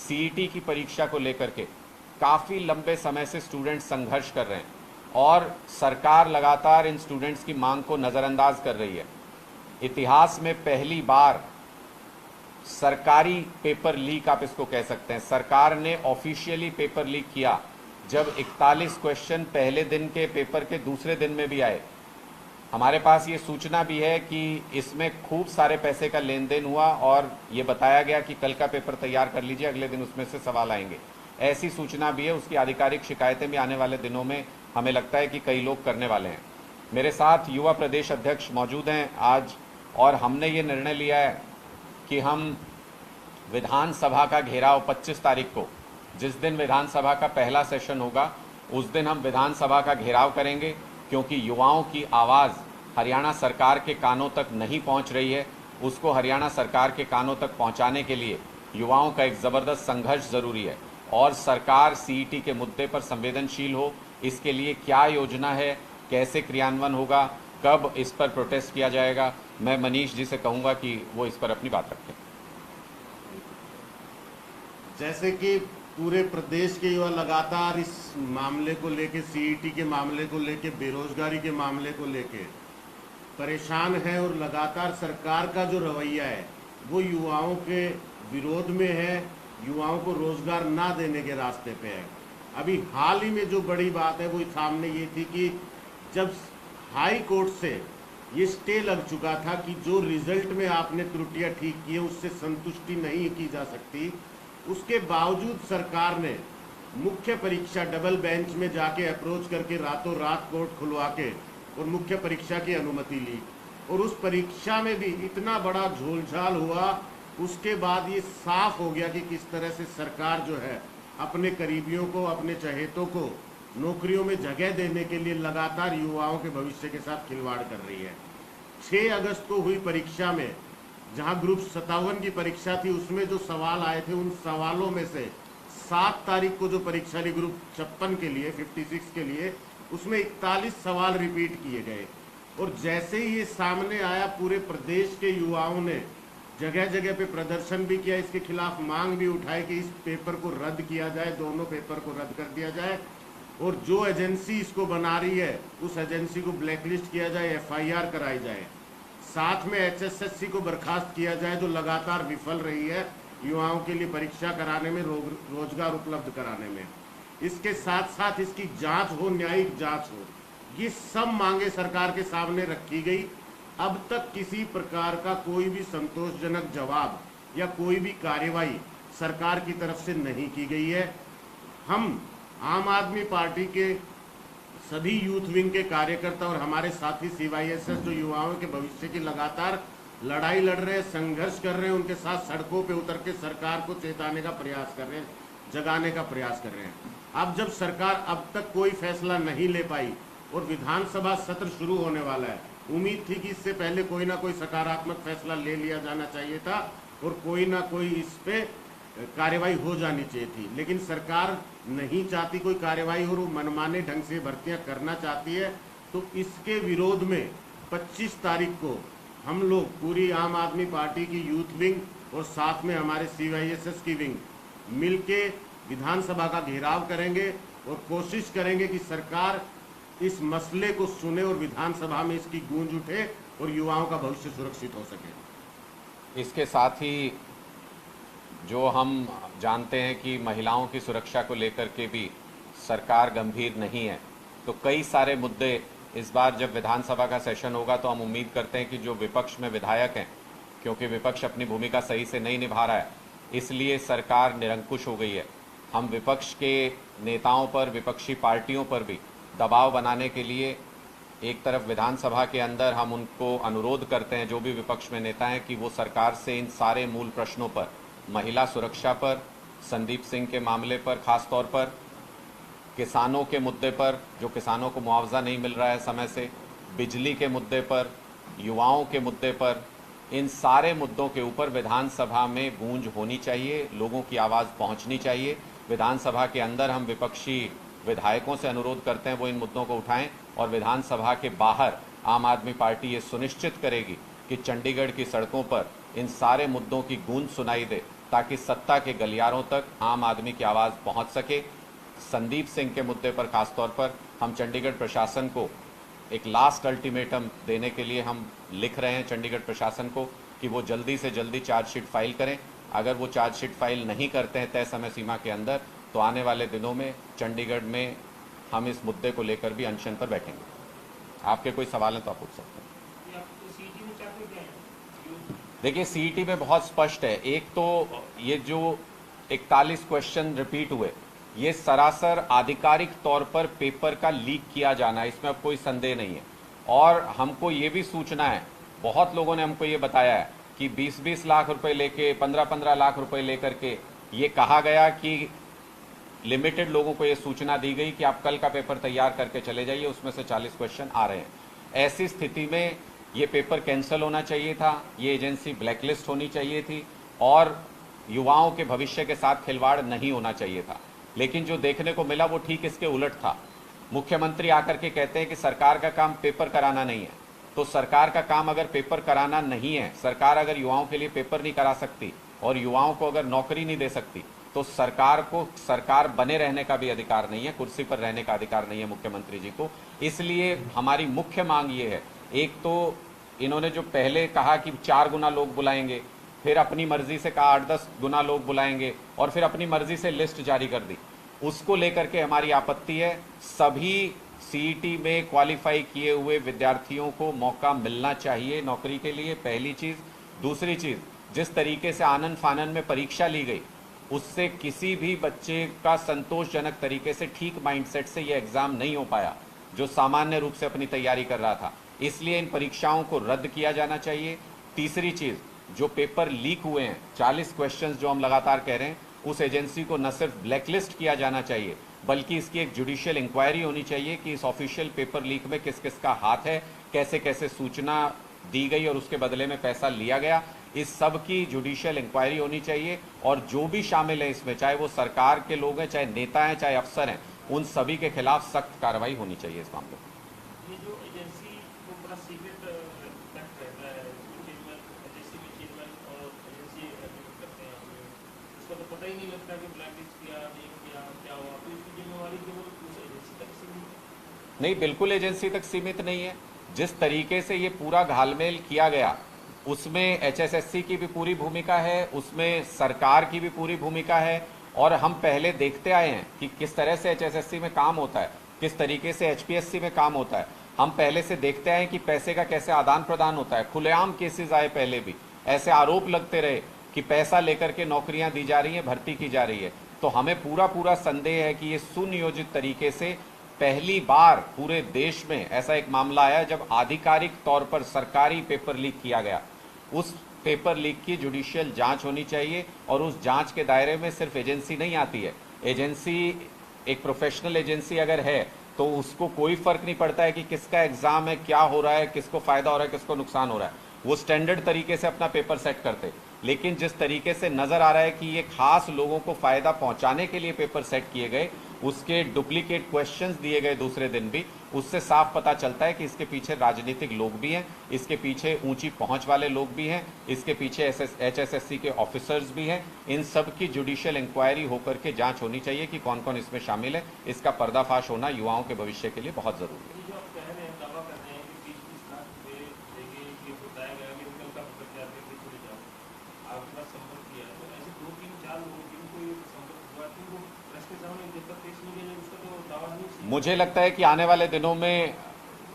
CET की परीक्षा को लेकर के काफ़ी लंबे समय से स्टूडेंट्स संघर्ष कर रहे हैं और सरकार लगातार इन स्टूडेंट्स की मांग को नज़रअंदाज कर रही है। इतिहास में पहली बार सरकारी पेपर लीक, आप इसको कह सकते हैं, सरकार ने ऑफिशियली पेपर लीक किया जब 41 क्वेश्चन पहले दिन के पेपर के दूसरे दिन में भी आए। हमारे पास ये सूचना भी है कि इसमें खूब सारे पैसे का लेन देन हुआ और ये बताया गया कि कल का पेपर तैयार कर लीजिए, अगले दिन उसमें से सवाल आएंगे। ऐसी सूचना भी है, उसकी आधिकारिक शिकायतें भी आने वाले दिनों में हमें लगता है कि कई लोग करने वाले हैं। मेरे साथ युवा प्रदेश अध्यक्ष मौजूद हैं आज, और हमने ये निर्णय लिया है कि हम विधानसभा का घेराव 25 तारीख को, जिस दिन विधानसभा का पहला सेशन होगा, उस दिन हम विधानसभा का घेराव करेंगे, क्योंकि युवाओं की आवाज़ हरियाणा सरकार के कानों तक नहीं पहुंच रही है। उसको हरियाणा सरकार के कानों तक पहुंचाने के लिए युवाओं का एक ज़बरदस्त संघर्ष ज़रूरी है, और सरकार सीईटी के मुद्दे पर संवेदनशील हो। इसके लिए क्या योजना है, कैसे क्रियान्वयन होगा, कब इस पर प्रोटेस्ट किया जाएगा, मैं मनीष जी से कहूँगा कि वो इस पर अपनी बात रखें। जैसे कि पूरे प्रदेश के युवा लगातार इस मामले को लेके, सीईटी के मामले को लेके, बेरोजगारी के मामले को लेके परेशान है, और लगातार सरकार का जो रवैया है वो युवाओं के विरोध में है, युवाओं को रोजगार ना देने के रास्ते पे है। अभी हाल ही में जो बड़ी बात है वो सामने ये थी कि जब हाई कोर्ट से ये स्टे लग चुका था कि जो रिजल्ट में आपने त्रुटियां ठीक की है उससे संतुष्टि नहीं की जा सकती, उसके बावजूद सरकार ने मुख्य परीक्षा डबल बेंच में जाके अप्रोच करके रातों रात कोर्ट खुलवा के और मुख्य परीक्षा की अनुमति ली, और उस परीक्षा में भी इतना बड़ा झोलझाल हुआ। उसके बाद ये साफ हो गया कि किस तरह से सरकार जो है अपने करीबियों को, अपने चहेतों को नौकरियों में जगह देने के लिए लगातार युवाओं के भविष्य के साथ खिलवाड़ कर रही है। 6 अगस्त को हुई परीक्षा में, जहां ग्रुप 57 की परीक्षा थी, उसमें जो सवाल आए थे उन सवालों में से 7 तारीख को जो परीक्षा ली ग्रुप 56 के लिए, 56 के लिए, उसमें 41 सवाल रिपीट किए गए। और जैसे ही ये सामने आया, पूरे प्रदेश के युवाओं ने जगह जगह पे प्रदर्शन भी किया, इसके खिलाफ मांग भी उठाई कि इस पेपर को रद्द किया जाए, दोनों पेपर को रद्द कर दिया जाए, और जो एजेंसी इसको बना रही है उस एजेंसी को ब्लैकलिस्ट किया जाए, एफआईआर कराई जाए। साथ में एचएसएससी को बर्खास्त किया जाए, जो लगातार विफल रही है युवाओं के लिए परीक्षा कराने में, रोजगार उपलब्ध कराने में। इसके साथ साथ इसकी जांच हो, न्यायिक जांच हो। ये सब मांगे सरकार के सामने रखी गई। अब तक किसी प्रकार का कोई भी संतोषजनक जवाब या कोई भी कार्यवाही सरकार की तरफ से नहीं की गई है। हम आम आदमी पार्टी के सभी यूथ विंग के कार्यकर्ता और हमारे साथी सीवाईएसएस जो युवाओं के भविष्य की लगातार लड़ाई लड़ रहे हैं, संघर्ष कर रहे हैं, उनके साथ सड़कों पे उतर के सरकार को चेताने का प्रयास कर रहे हैं, जगाने का प्रयास कर रहे हैं। अब जब सरकार अब तक कोई फैसला नहीं ले पाई और विधानसभा सत्र शुरू होने वाला है, उम्मीद थी कि इससे पहले कोई ना कोई सकारात्मक फैसला ले लिया जाना चाहिए था और कोई ना कोई इस पे कार्यवाही हो जानी चाहिए थी। लेकिन सरकार नहीं चाहती कोई कार्यवाही और वो मनमाने ढंग से भर्तियां करना चाहती है। तो इसके विरोध में 25 तारीख को हम लोग पूरी आम आदमी पार्टी की यूथ विंग और साथ में हमारे सीवाईएसएस की विंग मिलके विधानसभा का घेराव करेंगे और कोशिश करेंगे कि सरकार इस मसले को सुने और विधानसभा में इसकी गूंज उठे और युवाओं का भविष्य सुरक्षित हो सके। इसके साथ ही जो हम जानते हैं कि महिलाओं की सुरक्षा को लेकर के भी सरकार गंभीर नहीं है, तो कई सारे मुद्दे इस बार जब विधानसभा का सेशन होगा तो हम उम्मीद करते हैं कि जो विपक्ष में विधायक हैं, क्योंकि विपक्ष अपनी भूमिका सही से नहीं निभा रहा है, इसलिए सरकार निरंकुश हो गई है। हम विपक्ष के नेताओं पर, विपक्षी पार्टियों पर भी दबाव बनाने के लिए एक तरफ विधानसभा के अंदर हम उनको अनुरोध करते हैं, जो भी विपक्ष में नेता हैं, कि वो सरकार से इन सारे मूल प्रश्नों पर, महिला सुरक्षा पर, संदीप सिंह के मामले पर, खास तौर पर किसानों के मुद्दे पर, जो किसानों को मुआवजा नहीं मिल रहा है समय से, बिजली के मुद्दे पर, युवाओं के मुद्दे पर, इन सारे मुद्दों के ऊपर विधानसभा में गूंज होनी चाहिए, लोगों की आवाज़ पहुंचनी चाहिए। विधानसभा के अंदर हम विपक्षी विधायकों से अनुरोध करते हैं वो इन मुद्दों को उठाएं, और विधानसभा के बाहर आम आदमी पार्टी ये सुनिश्चित करेगी कि चंडीगढ़ की सड़कों पर इन सारे मुद्दों की गूंज सुनाई दे, ताकि सत्ता के गलियारों तक आम आदमी की आवाज़ पहुंच सके। संदीप सिंह के मुद्दे पर खासतौर पर हम चंडीगढ़ प्रशासन को एक लास्ट अल्टीमेटम देने के लिए हम लिख रहे हैं चंडीगढ़ प्रशासन को कि वो जल्दी से जल्दी चार्जशीट फाइल करें। अगर वो चार्जशीट फाइल नहीं करते हैं तय समय सीमा के अंदर, तो आने वाले दिनों में चंडीगढ़ में हम इस मुद्दे को लेकर भी अनशन पर बैठेंगे। आपके कोई सवाल हैं तो आप पूछ सकते हैं। देखिए, सीईटी में बहुत स्पष्ट है। एक तो ये जो 41 क्वेश्चन रिपीट हुए, ये सरासर आधिकारिक तौर पर पेपर का लीक किया जाना है, इसमें अब कोई संदेह नहीं है। और हमको ये भी सूचना है, बहुत लोगों ने हमको ये बताया है कि 20-20 लाख रुपए लेके 15-15 लाख रुपए लेकर के ये कहा गया कि लिमिटेड लोगों को ये सूचना दी गई कि आप कल का पेपर तैयार करके चले जाइए, उसमें से 40 क्वेश्चन आ रहे हैं। ऐसी स्थिति में ये पेपर कैंसिल होना चाहिए था, ये एजेंसी ब्लैकलिस्ट होनी चाहिए थी और युवाओं के भविष्य के साथ खिलवाड़ नहीं होना चाहिए था। लेकिन जो देखने को मिला वो ठीक इसके उलट था। मुख्यमंत्री आकर के कहते हैं कि सरकार का काम पेपर कराना नहीं है, तो सरकार का काम अगर पेपर कराना नहीं है, सरकार अगर युवाओं के लिए पेपर नहीं करा सकती और युवाओं को अगर नौकरी नहीं दे सकती, तो सरकार को सरकार बने रहने का भी अधिकार नहीं है, कुर्सी पर रहने का अधिकार नहीं है मुख्यमंत्री जी को। इसलिए हमारी मुख्य मांग ये है, एक तो इन्होंने जो पहले कहा कि 4 गुना लोग बुलाएंगे, फिर अपनी मर्जी से कहा 8-10 गुना लोग बुलाएंगे और फिर अपनी मर्जी से लिस्ट जारी कर दी, उसको लेकर के हमारी आपत्ति है। सभी सीईटी में क्वालिफाई किए हुए विद्यार्थियों को मौका मिलना चाहिए नौकरी के लिए, पहली चीज़। दूसरी चीज़, जिस तरीके से आनन फानन में परीक्षा ली गई, उससे किसी भी बच्चे का संतोषजनक तरीके से ठीक माइंडसेट से ये एग्ज़ाम नहीं हो पाया जो सामान्य रूप से अपनी तैयारी कर रहा था। इसलिए इन परीक्षाओं को रद्द किया जाना चाहिए। तीसरी चीज़, जो पेपर लीक हुए हैं, 40 क्वेश्चंस जो हम लगातार कह रहे हैं, उस एजेंसी को न सिर्फ ब्लैकलिस्ट किया जाना चाहिए, बल्कि इसकी एक जुडिशियल इंक्वायरी होनी चाहिए कि इस ऑफिशियल पेपर लीक में किस किस का हाथ है, कैसे कैसे सूचना दी गई और उसके बदले में पैसा लिया गया। इस सब की जुडिशियल इंक्वायरी होनी चाहिए और जो भी शामिल है इसमें, चाहे वो सरकार के लोग हैं, चाहे नेता हैं, चाहे अफसर हैं, उन सभी के खिलाफ सख्त कार्रवाई होनी चाहिए इस मामले में। ये जो एजेंसी को बड़ा सीक्रेट कंडक्ट रहता है, एजेंसी में चेयरमैन और एजेंसी करते हैं, उसका तो पता ही नहीं लगता कि ब्लैकलिस्ट किया नहीं किया क्या हुआ, तो इसकी जिम्मेवारी केवल उस एजेंसी तक सीमित है? नहीं, बिल्कुल एजेंसी तक सीमित नहीं है। जिस तरीके से ये पूरा घालमेल किया गया, उसमें एचएसएससी की भी पूरी भूमिका है, उसमें सरकार की भी पूरी भूमिका है। और हम पहले देखते आए हैं कि किस तरह से एचएसएससी में काम होता है, किस तरीके से एचपीएससी में काम होता है। हम पहले से देखते आए हैं कि पैसे का कैसे आदान प्रदान होता है। खुलेआम केसेस आए, पहले भी ऐसे आरोप लगते रहे कि पैसा लेकर के नौकरियां दी जा रही हैं, भर्ती की जा रही है। तो हमें पूरा संदेह है कि ये सुनियोजित तरीके से पहली बार पूरे देश में ऐसा एक मामला आया जब आधिकारिक तौर पर सरकारी पेपर लीक किया गया। उस पेपर लीक की जुडिशियल जांच होनी चाहिए और उस जांच के दायरे में सिर्फ एजेंसी नहीं आती है। एजेंसी एक प्रोफेशनल एजेंसी अगर है तो उसको कोई फर्क नहीं पड़ता है कि किसका एग्जाम है, क्या हो रहा है, किसको फायदा हो रहा है, किसको नुकसान हो रहा है। वो स्टैंडर्ड तरीके से अपना पेपर सेट करते। लेकिन जिस तरीके से नजर आ रहा है कि ये खास लोगों को फायदा पहुंचाने के लिए पेपर सेट किए गए, उसके डुप्लीकेट क्वेश्चंस दिए गए दूसरे दिन भी, उससे साफ पता चलता है कि इसके पीछे राजनीतिक लोग भी हैं, इसके पीछे ऊंची पहुंच वाले लोग भी हैं, इसके पीछे एचएसएससी के ऑफिसर्स भी हैं। इन सब की जुडिशियल इंक्वायरी होकर के जांच होनी चाहिए कि कौन कौन इसमें शामिल है। इसका पर्दाफाश होना युवाओं के भविष्य के लिए बहुत जरूरी है। जो आप कह रहे हैं, दावा कर रहे हैं कि 20-20 लाख रुपए देंगे, ये बताया गया कि निकल का पेपर तैयार करके चले जाओ, आपके पास संपर्क किया, तो ऐसे 2-3-4 लोग जिनको ये संपर्क हुआ, तो वो प्रेस के सामने पेपर पेश नहीं किया, उसका तो दावा नहीं है। मुझे लगता है कि आने वाले दिनों में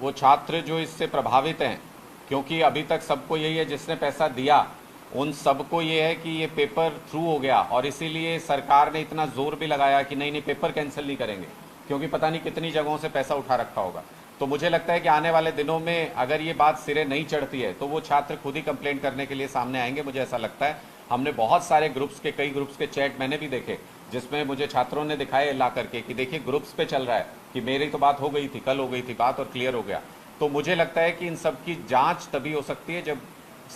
वो छात्र जो इससे प्रभावित हैं, क्योंकि अभी तक सबको यही है जिसने पैसा दिया उन सबको ये है कि ये पेपर थ्रू हो गया, और इसीलिए सरकार ने इतना जोर भी लगाया कि नहीं पेपर कैंसिल नहीं करेंगे, क्योंकि पता नहीं कितनी जगहों से पैसा उठा रखा होगा। तो मुझे लगता है कि आने वाले दिनों में अगर ये बात सिरे नहीं चढ़ती है तो वो छात्र खुद ही कंप्लेंट करने के लिए सामने आएंगे, मुझे ऐसा लगता है। हमने बहुत सारे ग्रुप्स के, कई ग्रुप्स के चैट मैंने भी देखे जिसमें मुझे छात्रों ने दिखाए ला करके कि देखिए ग्रुप्स पे चल रहा है कि मेरी तो बात हो गई थी, कल हो गई थी बात और क्लियर हो गया। तो मुझे लगता है कि इन सब की जांच तभी हो सकती है जब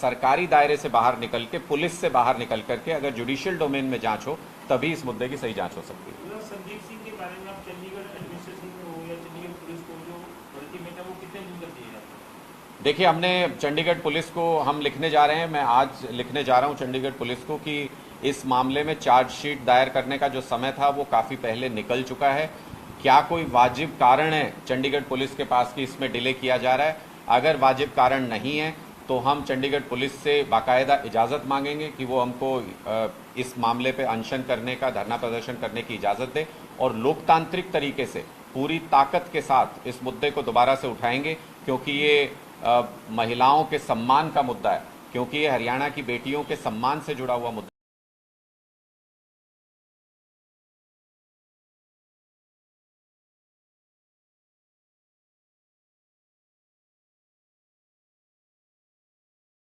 सरकारी दायरे से बाहर निकल के, पुलिस से बाहर निकल करके अगर जुडिशियल डोमेन में जांच हो, तभी इस मुद्दे की सही जांच हो सकती है। संदीप सिंह के बारे में आप चंडीगढ़ एडमिनिस्ट्रेशन में हो या चंडीगढ़ पुलिस को जो अल्टीमेटम वो कितने दिन तक दिए जाते हैं? देखिए, हमने चंडीगढ़ पुलिस को हम लिखने जा रहे हैं, मैं आज लिखने जा रहा हूं चंडीगढ़ पुलिस को कि इस मामले में चार्जशीट दायर करने का जो समय था वो काफ़ी पहले निकल चुका है। क्या कोई वाजिब कारण है चंडीगढ़ पुलिस के पास कि इसमें डिले किया जा रहा है? अगर वाजिब कारण नहीं है तो हम चंडीगढ़ पुलिस से बाकायदा इजाज़त मांगेंगे कि वो हमको इस मामले पे अनशन करने का, धरना प्रदर्शन करने की इजाज़त दे और लोकतांत्रिक तरीके से पूरी ताकत के साथ इस मुद्दे को दोबारा से उठाएंगे, क्योंकि ये महिलाओं के सम्मान का मुद्दा है, क्योंकि ये हरियाणा की बेटियों के सम्मान से जुड़ा हुआ मुद्दा